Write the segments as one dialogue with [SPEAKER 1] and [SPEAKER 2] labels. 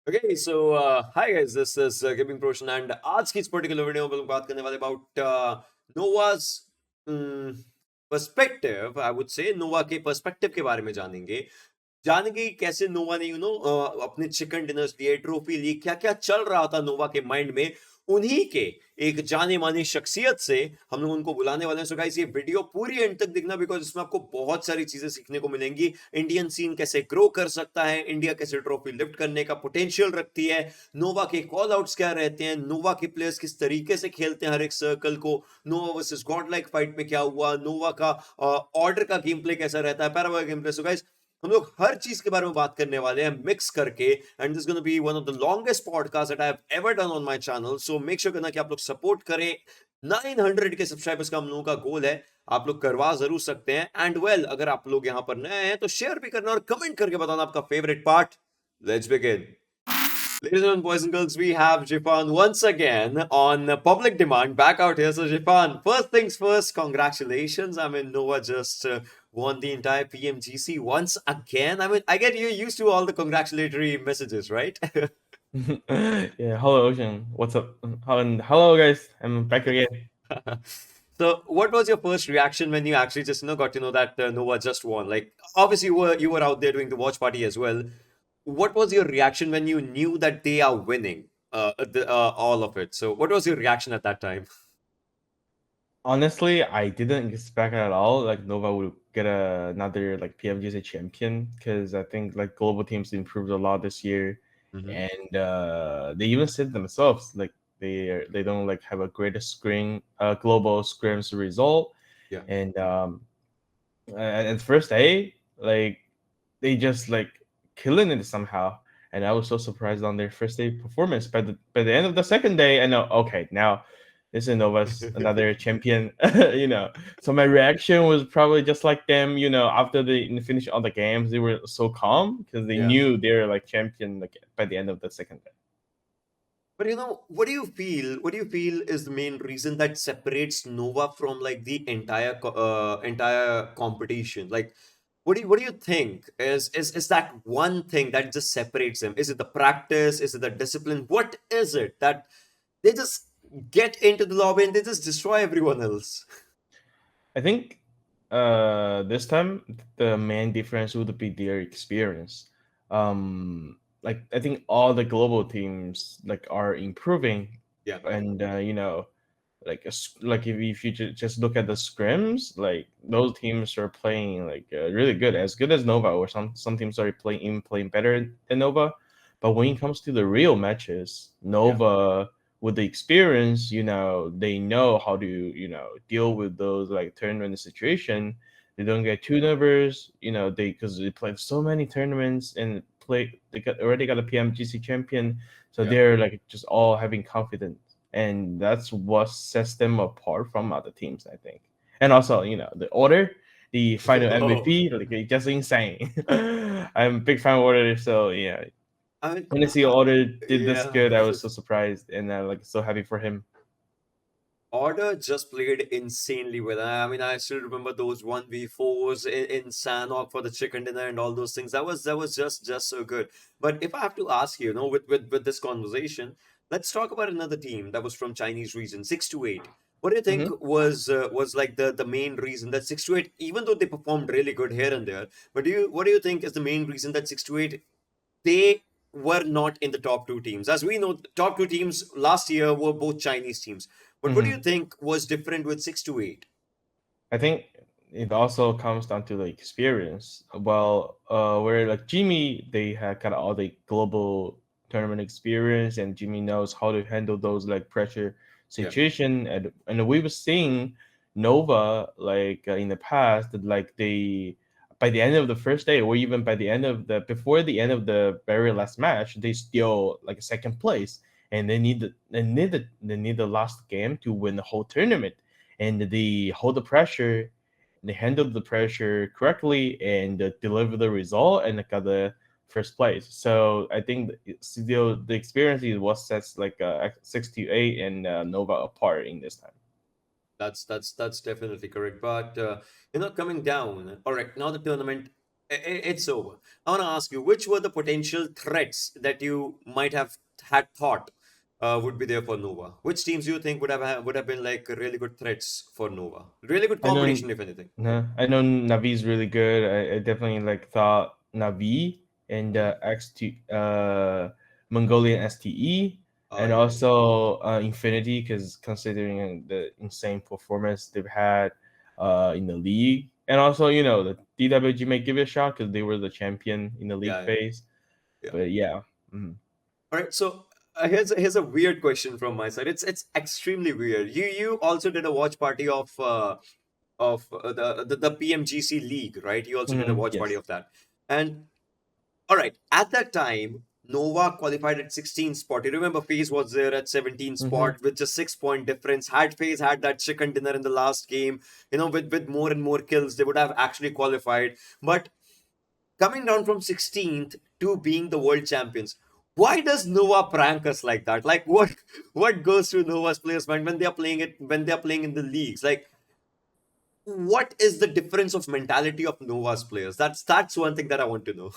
[SPEAKER 1] Okay, so hi guys, this is Gaming Proshan and आज की इस पर्टिकुलर वीडियो में हम लोग बात करने वाले about Nova's perspective I would say Nova के पर्सपेक्टिव के बारे में जानेंगे कैसे नोवा ने अपने चिकन डिनर्स लिए ट्रॉफी ली क्या क्या चल रहा था नोवा के माइंड में उन्हीं के एक जाने मानी शख्सियत से हम लोग उनको बुलाने वाले हैं सो गाइस ये वीडियो पूरी एंड तक देखना बिकॉज इसमें आपको बहुत सारी चीजें सीखने को मिलेंगी इंडियन सीन कैसे ग्रो कर सकता है इंडिया कैसे ट्रॉफी लिफ्ट करने का पोटेंशियल रखती है नोवा के कॉल आउट्स क्या रहते हैं नोवा के प्लेयर्स किस तरीके से खेलते हैं हर एक सर्कल को नोवा वर्सेस गॉड लाइक फाइट में क्या हुआ नोवा का ऑर्डर का गेम प्ले कैसा रहता है पैरावा गेम प्ले सो गाइस हम लोग हर चीज के बारे में बात करने वाले हैं मिक्स करके and this gonna be one of the longest podcast that I have ever done on my channel so make sure करना कि आप लोग सपोर्ट करें 900 के सब्सक्राइबर्स का हम लोगों का गोल है आप लोग करवा जरूर सकते हैं एंड वेल अगर आप लोग यहां पर नए हैं तो शेयर भी करना और कमेंट करके बताना आपका favourite part let's begin Ladies and boys and girls, we have Jifan once again on public demand back out here. So, Jifan, first things first, congratulations. I mean, Nova just won the entire PMGC once again. I mean, I get you used to all the congratulatory messages, right?
[SPEAKER 2] Yeah, hello Ocean. What's up? Hello guys. I'm back again.
[SPEAKER 1] So, what was your first reaction when you actually just got to know that Nova just won? Like, obviously, you were out there doing the watch party as well. What was your reaction when you knew that they are winning all of it? So, what was your reaction at that time?
[SPEAKER 2] Honestly, I didn't expect at all like Nova would get another like PMGC champion because I think like global teams improved a lot this year,
[SPEAKER 1] Hmm.
[SPEAKER 2] and they even said themselves like they don't like have a greater screen global scrims result,
[SPEAKER 1] Yeah.
[SPEAKER 2] and at first day like they just like killing it somehow. And I was so surprised on their first day performance. By the end of the second day, I know okay now this is Nova's another champion. So my reaction was probably just like them. After they finished all the games, they were so calm because they
[SPEAKER 1] Yeah.
[SPEAKER 2] knew they were like champion like by the end of the second day.
[SPEAKER 1] But what do you feel? What do you feel is the main reason that separates Nova from like the entire competition? Like, what do you think is that one thing that just separates them? Is it the practice? Is it the discipline? What is it that they just get into the lobby and they just destroy everyone else?
[SPEAKER 2] I think this time the main difference would be their experience. Like I think all the global teams like are improving,
[SPEAKER 1] Yeah.
[SPEAKER 2] and like if you just look at the scrims, like those teams are playing like really good as Nova, or some teams are playing better than Nova. But when it comes to the real matches,
[SPEAKER 1] Yeah.
[SPEAKER 2] Nova with the experience, they know how to deal with those like tournament situation. They don't get too nervous, because they played so many tournaments and already got a PMGC champion, so
[SPEAKER 1] Yeah.
[SPEAKER 2] they're like just all having confidence, and that's what sets them apart from other teams, I think. And also, the order, the final
[SPEAKER 1] Oh,
[SPEAKER 2] MVP, like it's just insane. I'm a big fan of order, so yeah.
[SPEAKER 1] I mean,
[SPEAKER 2] When I see order did this
[SPEAKER 1] yeah.
[SPEAKER 2] good, I was so surprised and like so happy for him.
[SPEAKER 1] Order just played insanely well. I mean, I still remember those 1v4s in Sanhok for the chicken dinner and all those things. That was just so good. But if I have to ask you, with this conversation, let's talk about another team that was from Chinese region, 628. What do you think
[SPEAKER 2] Hmm.
[SPEAKER 1] was like the main reason that 628, even though they performed really good here and there, but what do you think is the main reason that 628 they were not in the top two teams. As we know, the top two teams last year were both Chinese teams. But what do you
[SPEAKER 2] Hmm.
[SPEAKER 1] think was different with 628?
[SPEAKER 2] I think it also comes down to the experience. Well, where like Jimmy, they had kind of all the global tournament experience, and Jimmy knows how to handle those like pressure
[SPEAKER 1] Yeah,
[SPEAKER 2] situation. And we were seeing Nova like in the past that like they by the end of the first day, or even by the end of the before the end of the very last match, they still like second place, and they need the last game to win the whole tournament, and they hold the pressure, they handled the pressure correctly, and deliver the result, and got the first place. So I think the experience is what sets like 6 to 8 and Nova apart in this time.
[SPEAKER 1] that's definitely correct. But coming down. All right, now the tournament. It's over. I want to ask you, which were the potential threats that you might have had thought would be there for Nova? Which teams do you think would have been like really good threats for Nova? Really good
[SPEAKER 2] I know,
[SPEAKER 1] competition, if anything.
[SPEAKER 2] no, I know Navi's really good. I definitely like thought Navi and
[SPEAKER 1] Hmm.
[SPEAKER 2] XT Mongolian STE,
[SPEAKER 1] Oh
[SPEAKER 2] and
[SPEAKER 1] yeah, yeah,
[SPEAKER 2] also Infinity, because considering the insane performance they've had in the league, and also the DWG may give it a shot because they were the champion in the league
[SPEAKER 1] yeah, yeah,
[SPEAKER 2] phase.
[SPEAKER 1] yeah.
[SPEAKER 2] But yeah. Mhm.
[SPEAKER 1] All right, so here's a weird question from my side. It's extremely weird. You also did a watch party of the PMGC League, right? You also did a watch party
[SPEAKER 2] Yes.
[SPEAKER 1] of that, and all right, at that time, Nova qualified at 16th spot. You remember FaZe was there at 17th
[SPEAKER 2] Mm-hmm.
[SPEAKER 1] spot with just 6 point difference. Had FaZe had that chicken dinner in the last game, with more and more kills, they would have actually qualified. But coming down from 16th to being the world champions, why does Nova prank us like that? Like what goes through Nova's players' mind when they are playing in the leagues? Like what is the difference of mentality of Nova's players? That's one thing that I want to know.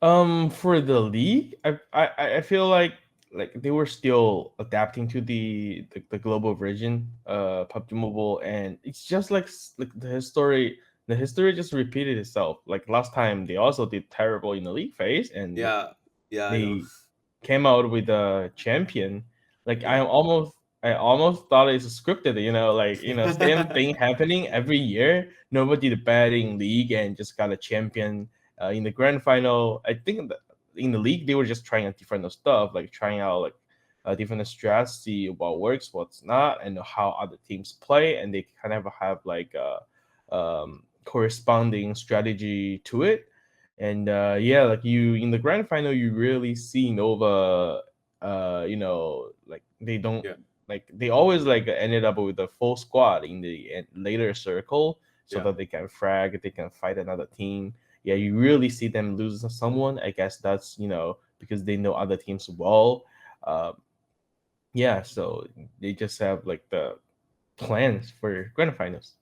[SPEAKER 2] For the league, I feel like they were still adapting to the global version, PUBG Mobile, and it's just like the history just repeated itself. Like last time, they also did terrible in the league phase, and
[SPEAKER 1] Yeah, yeah, I know.
[SPEAKER 2] they came out with a champion. Like
[SPEAKER 1] Yeah.
[SPEAKER 2] I almost thought it's scripted, same thing happening every year. Nobody did bad in league and just got a champion in the grand final. I think in the league they were just trying out different stuff, like trying out like different strats, see what works, what's not, and how other teams play, and they kind of have like a corresponding strategy to it. And yeah, like you in the grand final, you really see Nova. Like they don't
[SPEAKER 1] Yeah,
[SPEAKER 2] like they always like ended up with a full squad in the later circle, so
[SPEAKER 1] yeah.
[SPEAKER 2] that they can frag, they can fight another team. Yeah, you really see them lose to someone. I guess that's because they know other teams well. Uh, yeah, so they just have like the plans for grand finals.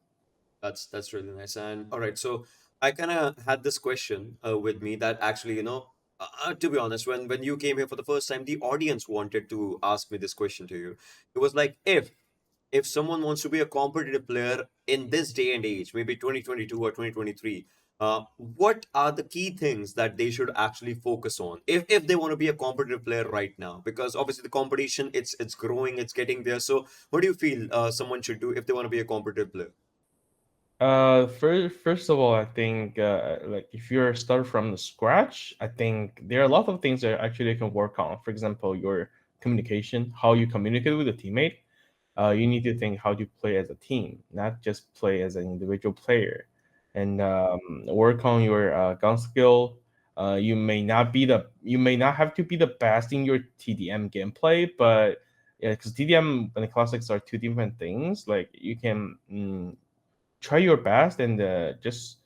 [SPEAKER 1] That's really nice. And all right, so I kind of had this question with me that actually, to be honest, when you came here for the first time, the audience wanted to ask me this question to you. It was like, if someone wants to be a competitive player in this day and age, maybe 2022 or 2023, what are the key things that they should actually focus on if they want to be a competitive player right now? Because obviously the competition, it's growing, it's getting there. So what do you feel someone should do if they want to be a competitive player?
[SPEAKER 2] First of all, I think like if you're start from the scratch, I think there are a lot of things that actually you can work on. For example, your communication, how you communicate with a teammate. You need to think how to play as a team, not just play as an individual player, and work on your gun skill. You may not have to be the best in your TDM gameplay, but yeah, because TDM and the classics are two different things. Like you can try your best and just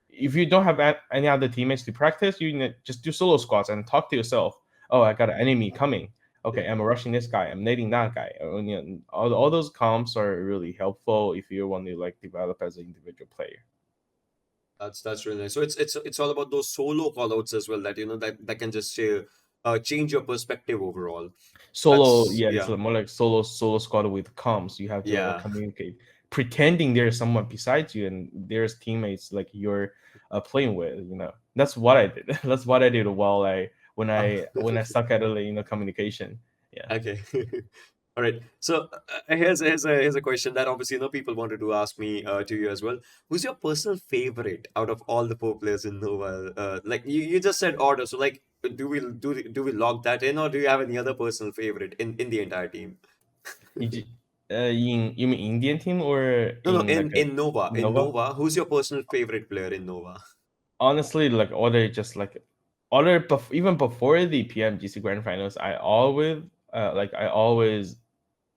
[SPEAKER 2] if you don't have any other teammates to practice, just do solo squads and talk to yourself. Oh, I got an enemy coming. Okay,
[SPEAKER 1] Yeah.
[SPEAKER 2] I'm rushing this guy. I'm nading that guy. All those comps are really helpful if you want to like develop as an individual player.
[SPEAKER 1] That's really nice. So it's all about those solo callouts as well that that can just change your perspective overall.
[SPEAKER 2] Solo,
[SPEAKER 1] That's
[SPEAKER 2] yeah, it's
[SPEAKER 1] yeah,
[SPEAKER 2] more like solo squad with comms. You have to
[SPEAKER 1] yeah.
[SPEAKER 2] communicate, pretending there's someone besides you and there's teammates like you're playing with. That's what I did. That's what I did while I when I stuck at communication. Yeah.
[SPEAKER 1] Okay. All right. So here's a question that obviously people wanted to ask me to you as well. Who's your personal favorite out of all the four players in Nova? Like you just said order. So like, do we log that in, or do you have any other personal favorite in the entire team?
[SPEAKER 2] You mean Indian team or
[SPEAKER 1] No, no.
[SPEAKER 2] in like a
[SPEAKER 1] In
[SPEAKER 2] Nova?
[SPEAKER 1] Nova, who's your personal favorite player in Nova?
[SPEAKER 2] Honestly, like Order just like even before the PMGC Grand Finals, I always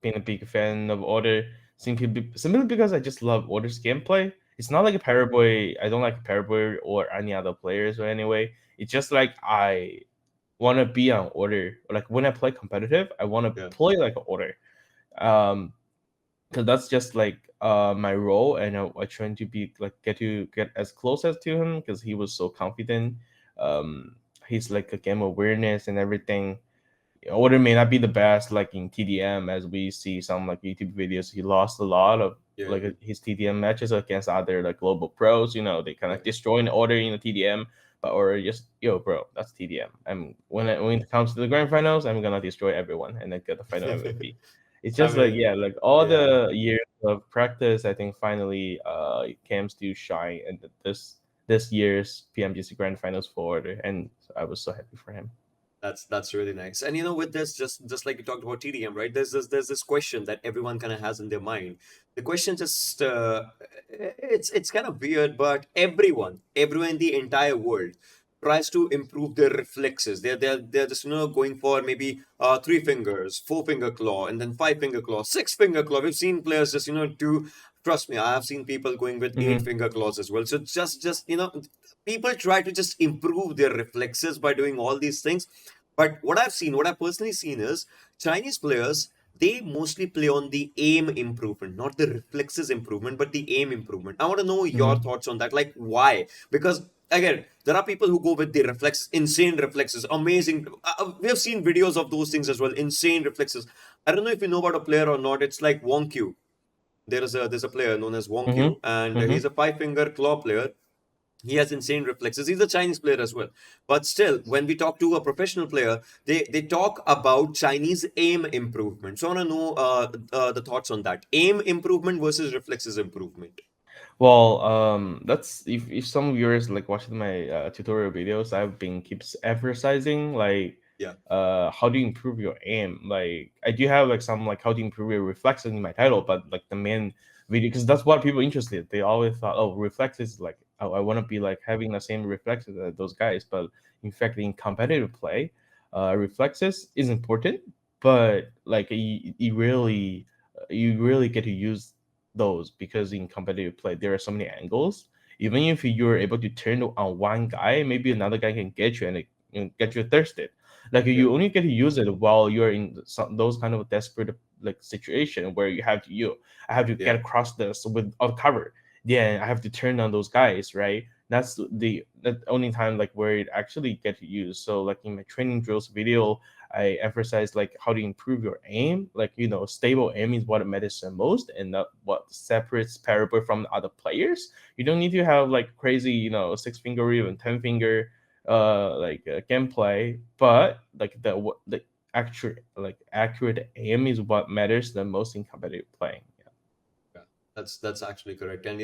[SPEAKER 2] been a big fan of Order simply because I just love Order's gameplay. It's not like a Paraboy. I don't like Paraboy or any other players or anyway. It's just like I want to be on Order. Like when I play competitive, I want to
[SPEAKER 1] Yeah.
[SPEAKER 2] play like Order. Um, because that's just like my role, and I trying to be like get as close as to him because he was so confident. He's like a game awareness and everything. Order may not be the best like in TDM, as we see some like YouTube videos. He lost a lot of
[SPEAKER 1] Yeah,
[SPEAKER 2] like his TDM matches against other like global pros. You know, they kind of
[SPEAKER 1] yeah,
[SPEAKER 2] destroy an order in the TDM, but or just yo, bro, that's TDM. I'm when it comes to the grand finals, I'm gonna destroy everyone and then get the final MVP. It's
[SPEAKER 1] I
[SPEAKER 2] just like
[SPEAKER 1] mean,
[SPEAKER 2] yeah, like all
[SPEAKER 1] yeah.
[SPEAKER 2] the years of practice, I think finally it comes to shine, and this year's PMGC Grand Finals for Order, and I was so happy for him.
[SPEAKER 1] That's really nice. And with this, just like you talked about TDM, right? There's this question that everyone kind of has in their mind. The question just it's kind of weird, but everyone in the entire world tries to improve their reflexes. They're just going for maybe three fingers, four finger claw, and then five finger claw, six finger claw. We've seen players just do. Trust me, I have seen people going with eight
[SPEAKER 2] Mm-hmm.
[SPEAKER 1] finger claws as well. So just people try to just improve their reflexes by doing all these things. But what I've personally seen is Chinese players, they mostly play on the aim improvement, not the reflexes improvement, but the aim improvement. I want to know your
[SPEAKER 2] Mm-hmm.
[SPEAKER 1] thoughts on that. Like, why? Because again, there are people who go with the insane reflexes, amazing. We have seen videos of those things as well, insane reflexes. I don't know if you know about a player or not. It's like Wong Q. There's a player known as Wong
[SPEAKER 2] Mm-hmm.
[SPEAKER 1] Q, and
[SPEAKER 2] Mm-hmm.
[SPEAKER 1] he's a five finger claw player. He has insane reflexes. He's a Chinese player as well. But still, when we talk to a professional player, they talk about Chinese aim improvement. So I want to know the thoughts on that. Aim improvement versus reflexes improvement.
[SPEAKER 2] Well, that's if some viewers like watching my tutorial videos, I've been keeps emphasizing like
[SPEAKER 1] Yeah,
[SPEAKER 2] how do you improve your aim. Like I do have like some like how to improve your reflexes in my title, but like the main video, because that's what people interested. They always thought, oh, reflexes, like I want to be like having the same reflexes as those guys, but in fact in competitive play, reflexes is important, but like you really get to use those, because in competitive play there are so many angles. Even if you're able to turn on one guy, maybe another guy can get you and get you thirsted. Like
[SPEAKER 1] yeah,
[SPEAKER 2] you only get to use it while you're in those kind of desperate like situation where you have to I have to
[SPEAKER 1] yeah,
[SPEAKER 2] get across this without cover. Then I have to turn on those guys, right? That's the only time like where it actually get to use. So like in my training drills video, I emphasize like how to improve your aim. Like stable aim is what matters the most, and not what separates Parable from the other players. You don't need to have like crazy, six finger or even 10 finger, gameplay, but like the accurate aim is what matters the most in competitive playing. Yeah.
[SPEAKER 1] yeah. That's actually correct. And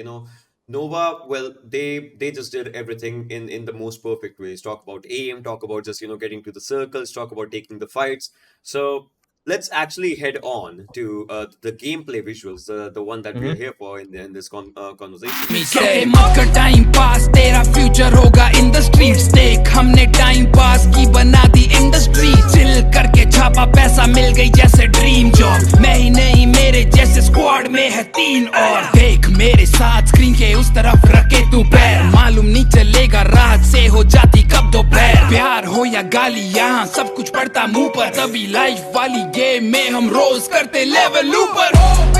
[SPEAKER 1] Nova, well, they just did everything in the most perfect ways. Talk about aim, talk about just getting to the circles, talk about taking the fights. So let's actually head on to the gameplay visuals, the one that we are
[SPEAKER 2] Mm-hmm.
[SPEAKER 1] here for in this conversation.
[SPEAKER 3] से मक्कर time pass तेरा future होगा in the streets देख हमने time pass की बना दी industry chill करके छापा पैसा मिल गई जैसे ड्रीम जॉब मैं ही नहीं मेरे जैसे स्क्वाड में है 3 और देख मेरे साथ स्क्रीन के उस तरफ रखे तू पैर मालूम नहीं चलेगा रात से हो जाती कब दोपहर प्यार हो या गाली यहाँ सब कुछ पड़ता मुंह पर तभी लाइफ वाली गेम में हम रोज करते लेवल ऊपर